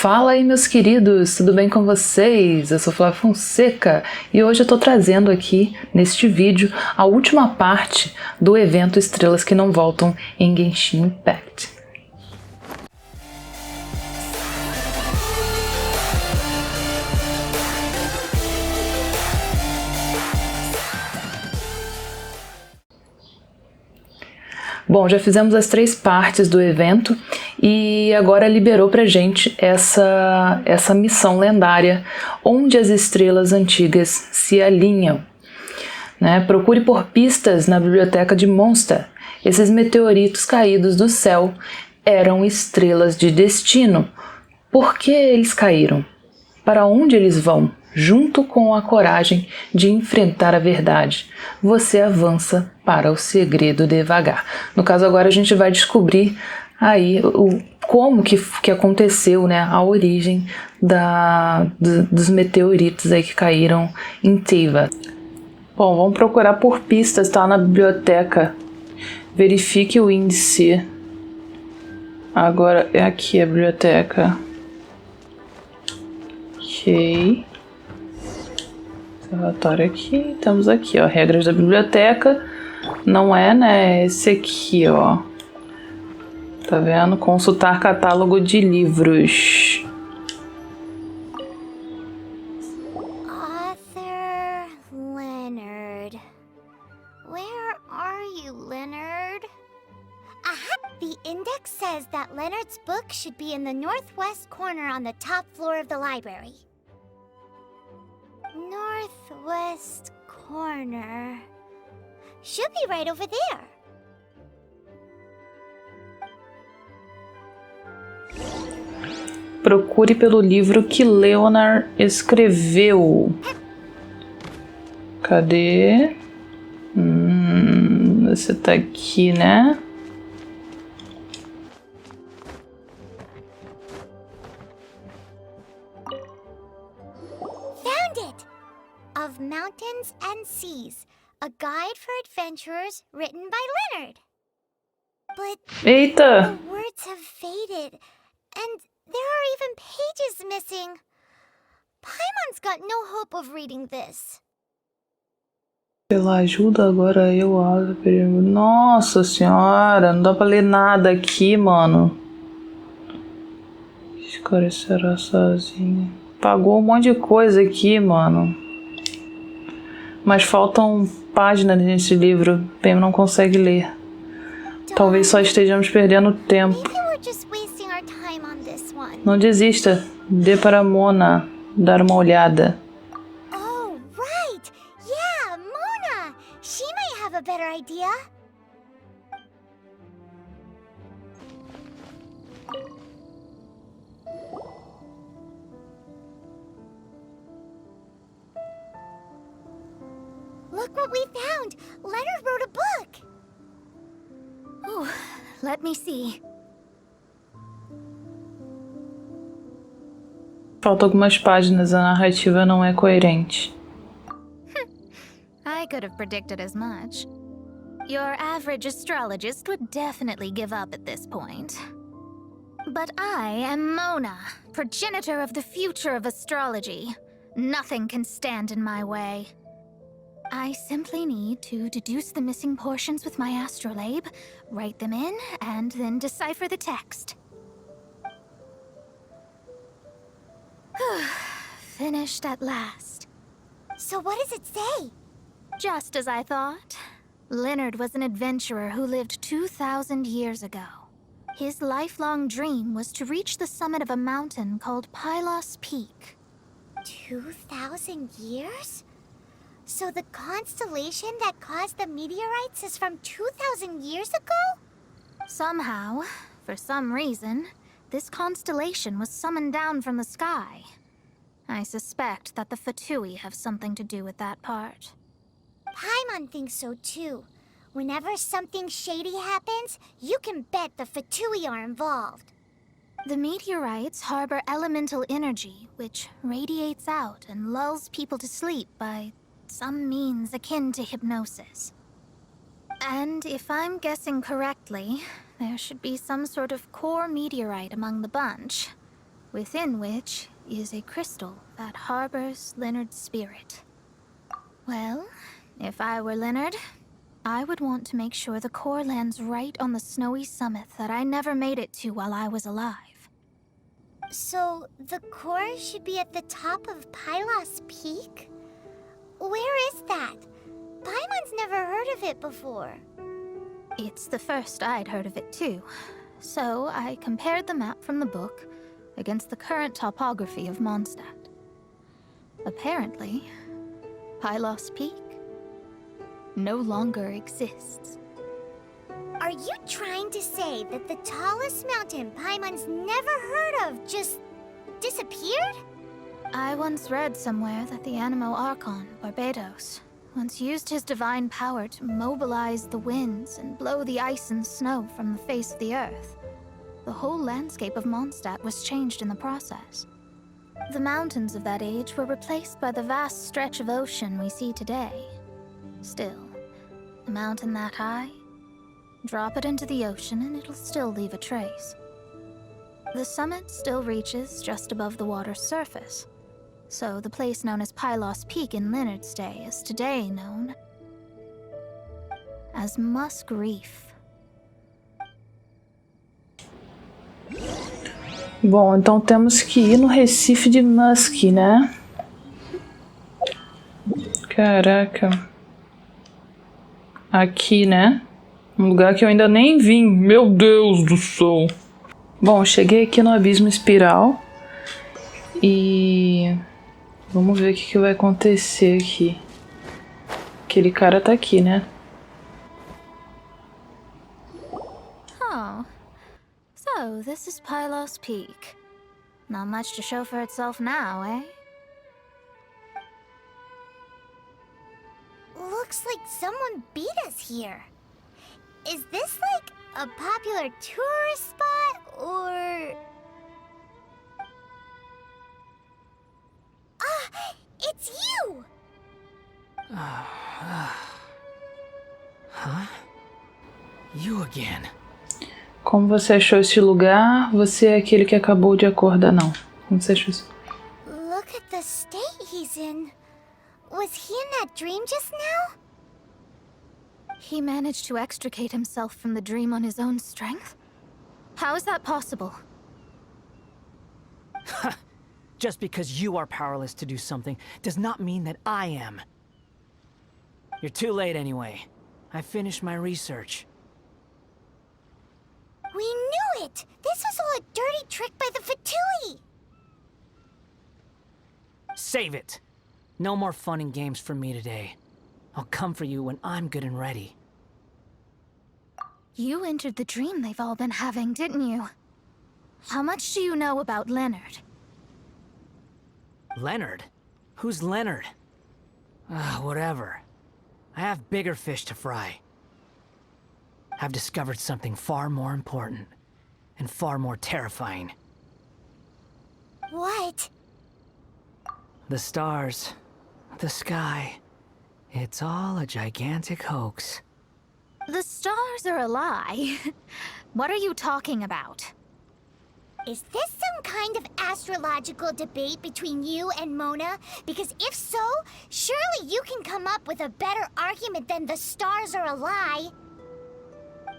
Fala aí, meus queridos, tudo bem com vocês? Eu sou Flávia Fonseca e hoje eu tô trazendo aqui, neste vídeo, a última parte do evento Estrelas que não voltam em Genshin Impact. Bom, já fizemos as 3 partes do evento e agora liberou pra gente essa missão lendária, Onde as estrelas antigas se alinham. Procure por pistas na biblioteca de Neste. Esses meteoritos caídos do céu eram estrelas de destino. Por que eles caíram? Para onde eles vão? Junto com a coragem de enfrentar a verdade, você avança para o segredo devagar. No caso, agora a gente vai descobrir aí como que aconteceu, a origem dos meteoritos aí que caíram em Teyvat. Bom, vamos procurar por pistas, tá? Na biblioteca. Verifique o índice. Agora é aqui a biblioteca. Ok. Relatório aqui, temos aqui, ó, regras da biblioteca, não é, esse aqui, ó, tá vendo? Consultar catálogo de livros. Author Leonard. Where are you, Leonard? Aha! The index says that Leonard's book should be in the northwest corner on the top floor of the library. Northwest corner. Should be right over there. Procure pelo livro que Leonard escreveu. Cadê? Você tá aqui, né? Of Mountains and Seas, a guide for adventurers written by Leonard. But Eita! the words have faded, and there are even pages missing. Paimon's got no hope of reading this. Pela ajuda agora eu abro. Nossa senhora, não dá pra ler nada aqui, mano. Esclarecerá sozinha. Pagou um monte de coisa aqui, mano. Mas faltam páginas nesse livro. Pem não consegue ler. Talvez só estejamos perdendo tempo. Não desista. Dê para Mona dar uma olhada. Oh, right. Yeah, Mona. She may have a better idea. Look what we found! Leonard wrote a book! Oh, let me see. Faltam algumas páginas, a narrativa não é coerente. I could have predicted as much. Your average astrologist would definitely give up at this point. But I am Mona, progenitor of the future of astrology. Nothing can stand in my way. I simply need to deduce the missing portions with my astrolabe, write them in, and then decipher the text. Finished at last. So what does it say? Just as I thought. Leonard was an adventurer who lived 2,000 years ago. His lifelong dream was to reach the summit of a mountain called Pylos Peak. 2,000 years? So the constellation that caused the meteorites is from 2,000 years ago? Somehow, for some reason, this constellation was summoned down from the sky. I suspect that the Fatui have something to do with that part. Paimon thinks so too. Whenever something shady happens, you can bet the Fatui are involved. The meteorites harbor elemental energy, which radiates out and lulls people to sleep by some means akin to hypnosis. And if I'm guessing correctly, there should be some sort of core meteorite among the bunch. within which is a crystal that harbors Leonard's spirit. Well, if I were Leonard, I would want to make sure the core lands right on the snowy summit that I never made it to while I was alive. So, the core should be at the top of Pylos Peak? Where is that? Paimon's never heard of it before. It's the first I'd heard of it too. So I compared the map from the book against the current topography of Mondstadt. Apparently, Pylos Peak no longer exists. Are you trying to say that the tallest mountain Paimon's never heard of just disappeared? I once read somewhere that the Animo Archon, Barbados, once used his divine power to mobilize the winds and blow the ice and snow from the face of the earth. The whole landscape of Mondstadt was changed in the process. The mountains of that age were replaced by the vast stretch of ocean we see today. Still, a mountain that high, drop it into the ocean and it'll still leave a trace. The summit still reaches just above the water's surface, so the place known as Pylos Peak in Leonard's day is today known as Musk Reef. Bom, então temos que ir no Recife de Musk, né? Caraca. Aqui, né? Um lugar que eu ainda nem vim. Meu Deus do céu. Bom, cheguei aqui no Abismo Espiral. E... vamos ver o que vai acontecer aqui. Aquele cara tá aqui, né? Oh. So, this is Pylos Peak. Not much to show for itself now, eh? Looks like someone beat us here. Is this like a popular tourist spot, or... Ah! It's you! Huh? You again. Como você achou esse lugar? Você é aquele que acabou de acordar, não. Como você achou isso? Look at the state he's in. Was he in that dream just now? He managed to extricate himself from the dream on his own strength? How is that possible? Just because you are powerless to do something does not mean that I am. You're too late anyway. I finished my research. We knew it! This was all a dirty trick by the Fatui! Save it! No more fun and games for me today. I'll come for you when I'm good and ready. You entered the dream they've all been having, didn't you? How much do you know about Leonard? Leonard? Who's Leonard? Whatever. I have bigger fish to fry. I've discovered something far more important and far more terrifying. What? The stars, the sky, it's all a gigantic hoax. The stars are a lie. What are you talking about? Is this some kind of astrological debate between you and Mona? Because if so, surely you can come up with a better argument than the stars are a lie.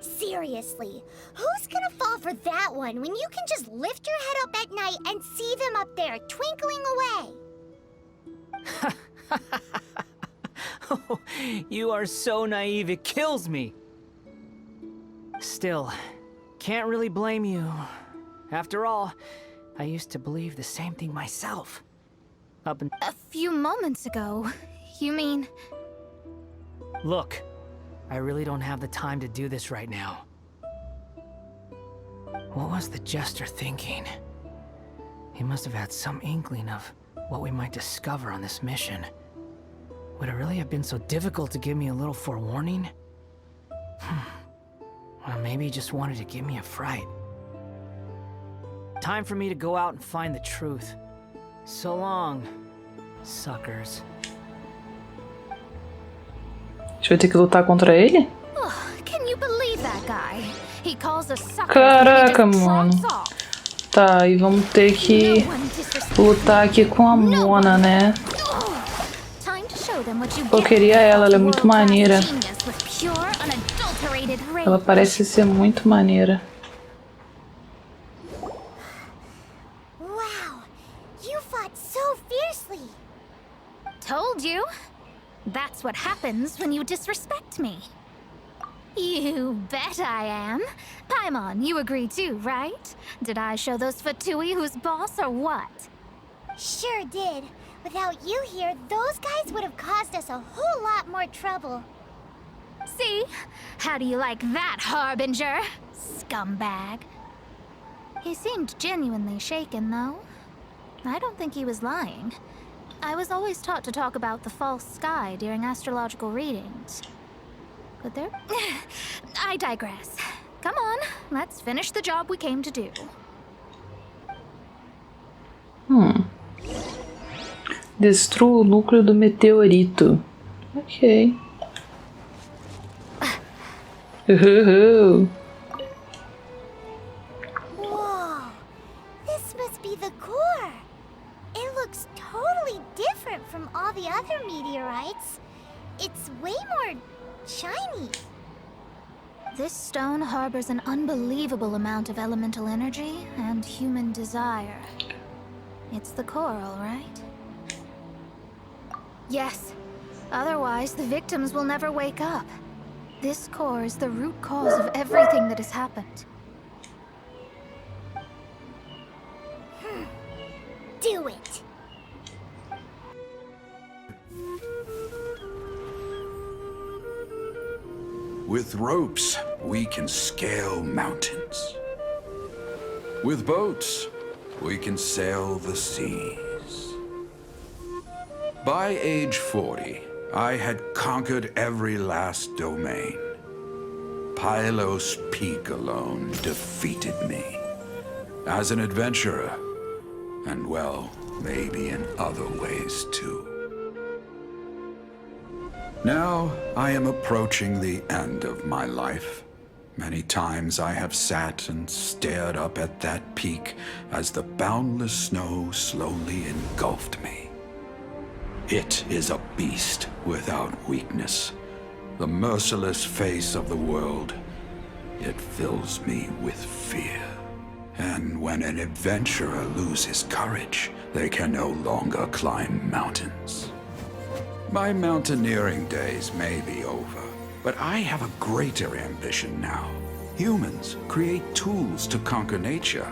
Seriously, who's gonna fall for that one when you can just lift your head up at night and see them up there twinkling away? Oh, you are so naive, it kills me. Still, can't really blame you. After all, I used to believe the same thing myself. A few moments ago, you mean... Look, I really don't have the time to do this right now. What was the jester thinking? He must have had some inkling of what we might discover on this mission. Would it really have been so difficult to give me a little forewarning? Or maybe he just wanted to give me a fright. Time for me to go out and find the truth. So long, suckers. A gente vai ter que lutar contra ele? Can you believe that guy? He calls us suckers. Caraca, mano. Tá, e vamos ter que lutar aqui com a Mona, né? Eu queria ela é muito maneira. Ela parece ser muito maneira. Wow, you fought so fiercely. Told you. That's what happens when you disrespect me. You bet I am. Paimon, you agree too, right? Did I show those Fatui who's boss or what? Sure did. Without you here, those guys would have caused us a whole lot more trouble. See? How do you like that, Harbinger? Scumbag. He seemed genuinely shaken, though. I don't think he was lying. I was always taught to talk about the false sky during astrological readings. But there... I digress. Come on, let's finish the job we came to do. Destrua o núcleo do meteorito. Ok. Whoa, this must be the core. It looks totally different from all the other meteorites. It's way more shiny. This stone harbors an unbelievable amount of elemental energy and human desire. It's the core, all right? Yes. Otherwise, the victims will never wake up. This core is the root cause of everything that has happened. Do it. With ropes, we can scale mountains. With boats, we can sail the seas. By age 40, I had conquered every last domain. Pylos Peak alone defeated me. As an adventurer, and well, maybe in other ways too. Now, I am approaching the end of my life. Many times I have sat and stared up at that peak as the boundless snow slowly engulfed me. It is a beast without weakness, the merciless face of the world. It fills me with fear. And when an adventurer loses courage, they can no longer climb mountains. My mountaineering days may be over, but I have a greater ambition now. Humans create tools to conquer nature,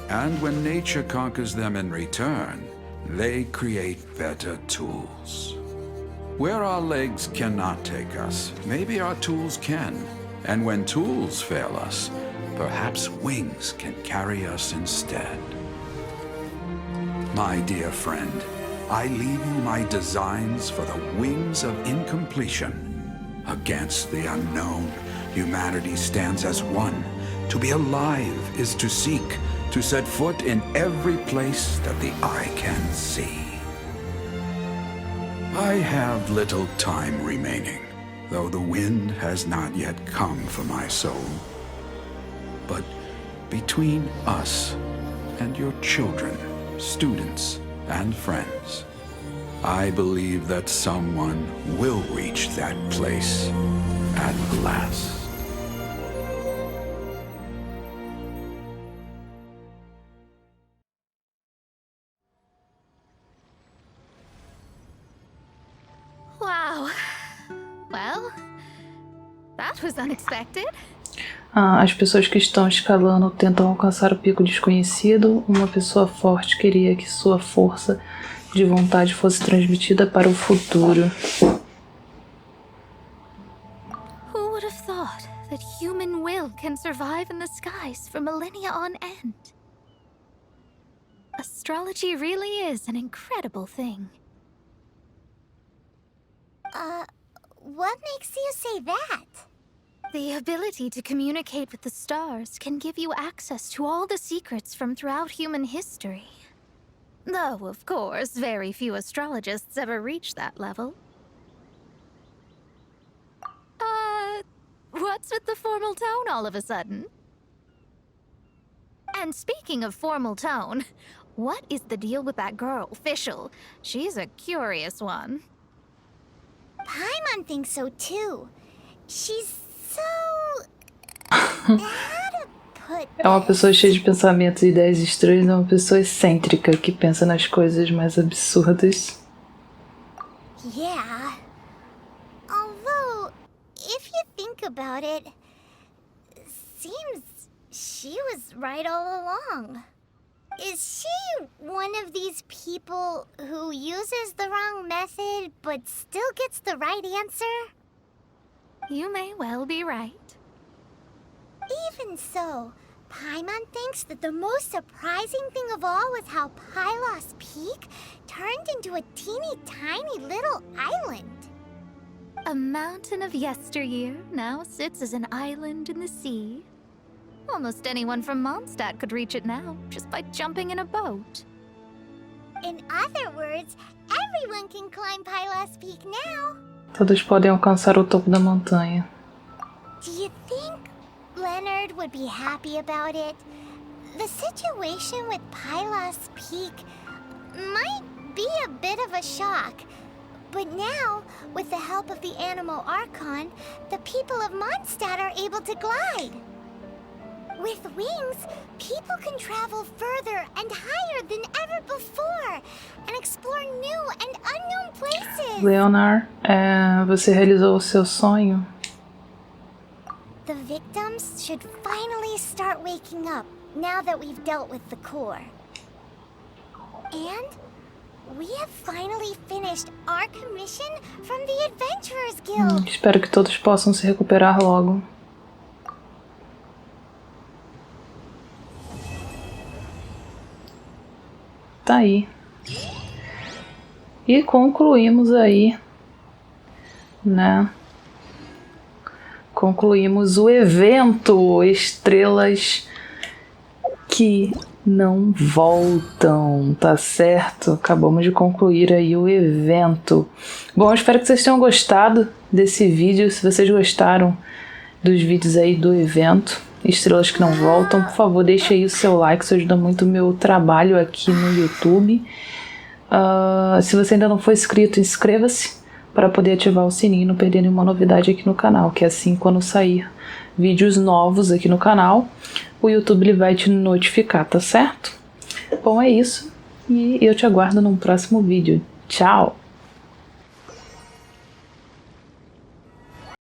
and when nature conquers them in return, they create better tools. Where our legs cannot take us, maybe our tools can. And when tools fail us, perhaps wings can carry us instead. My dear friend, I leave you my designs for the wings of incompletion. Against the unknown, humanity stands as one. To be alive is to seek, to set foot in every place that the eye can see. I have little time remaining, though the wind has not yet come for my soul. But between us and your children, students, and friends, I believe that someone will reach that place at last. Wow. Well, that was unexpected. As pessoas que estão escalando tentam alcançar o pico desconhecido. Uma pessoa forte queria que sua força de vontade fosse transmitida para o futuro. Who would have thought that human will can survive in the skies for millennia on end? Astrology really is an incredible thing. What makes you say that? The ability to communicate with the stars can give you access to all the secrets from throughout human history. Though, of course, very few astrologists ever reach that level. What's with the formal tone all of a sudden? And speaking of formal tone, what is the deal with that girl, Fischl? She's a curious one. Paimon thinks so too. She's so... how to put É uma pessoa cheia de pensamentos e ideias estranhas, é uma pessoa excêntrica que pensa nas coisas mais absurdas. Yeah. Although, if you think about it, seems she was right all along. Is she one of these people who uses the wrong method but still gets the right answer? You may well be right. Even so, Paimon thinks that the most surprising thing of all was how Pylos Peak turned into a teeny tiny little island. A mountain of yesteryear now sits as an island in the sea. Almost anyone from Mondstadt could reach it now, just by jumping in a boat. In other words, everyone can climb Pylos Peak now. Todos podem alcançar o topo da montanha. Do you think Leonard would be happy about it? The situation with Pylos Peak might be a bit of a shock. But now, with the help of the Animal Archon, the people of Mondstadt are able to glide. With wings, people can travel further and higher than ever before and explore new and unknown places. Leonard, você realizou o seu sonho? The victims should finally start waking up now that we've dealt with the core. And we have finally finished our commission from the Adventurers Guild. Espero que todos possam se recuperar logo. Tá aí. E concluímos aí, né? Concluímos o evento Estrelas que não voltam, tá certo? Acabamos de concluir aí o evento. Bom, eu espero que vocês tenham gostado desse vídeo. Se vocês gostaram dos vídeos aí do evento Estrelas que não voltam, por favor, deixe aí o seu like, isso ajuda muito o meu trabalho aqui no YouTube. Se você ainda não for inscrito, inscreva-se para poder ativar o sininho e não perder nenhuma novidade aqui no canal, que assim, quando sair vídeos novos aqui no canal, o YouTube ele vai te notificar, tá certo? Bom, é isso, e eu te aguardo num próximo vídeo. Tchau!